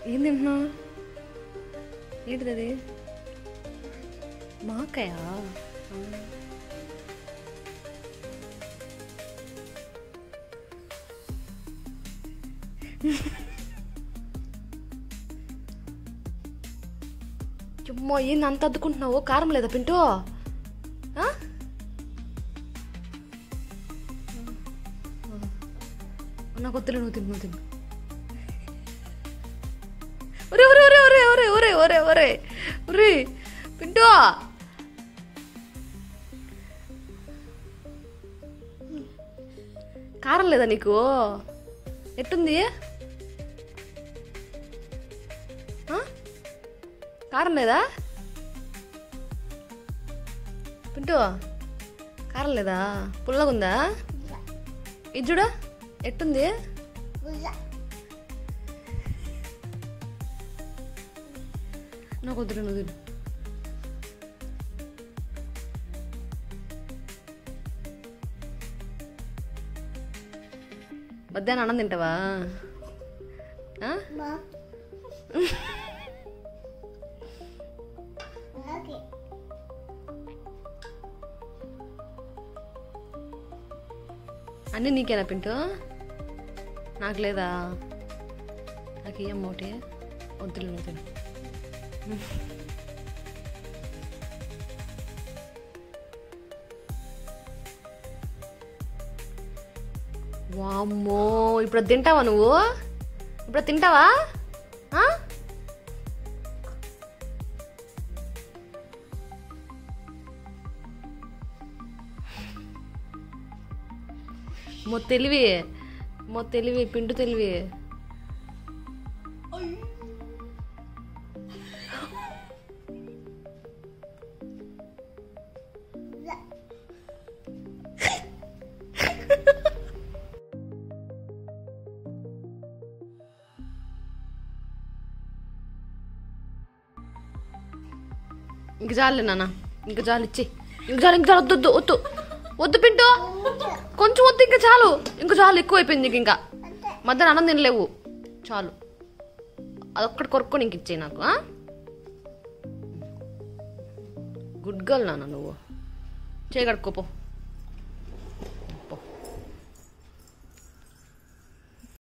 ఏం తింటున్నావు? ఏంటిది అది? మాకాయ? అమ్మో, ఏంది అంత అద్దుకుంటున్నావు? కారం లేదా పింటూ? నాకు వద్దులే, నువ్వు తిను, నువ్వు తిను. ఒరే ఒరే ఒరే ఒరే ఒరే ఒరే ఒరే ఒరే ఒరే పింటూ, కారం లేదా నీకు? ఎట్టుంది? కారం లేదా పింటూ? కారం లేదా? పుల్లగుందా? ఇది చూడ ఎట్టుంది? నాకు వద్దులే, నువ్వు తిను. మధ్యాహ్నం అన్నం తింటావా? అన్నీ నీకేనా పింటూ? నాకు లేదా? నాకు ఏం మోటి వద్దులే, నువ్వు తిను. వామ్మో, ఇప్పుడు తింటావా నువ్వు? ఇప్పుడు తింటావా? మొ తెలివి పిండు తెలివి. ఇంక చాలే నాన్న, ఇంకా చాలు ఇచ్చి, ఇంక చాలు, ఇంక చాలు. వద్దు వద్దు వద్దు వద్దు పింటూ, కొంచెం వద్దు, ఇంకా చాలు, ఇంక చాలు, ఎక్కువైపోయింది నీకు. ఇంకా మధ్యాహ్నం అన్నం తినలేవు, చాలు. అదొక్కటి కొరుక్కొని ఇంక ఇచ్చేయి నాకు. గుడ్ గర్ల్ నాన్న, నువ్వు చేయగడుకోపో.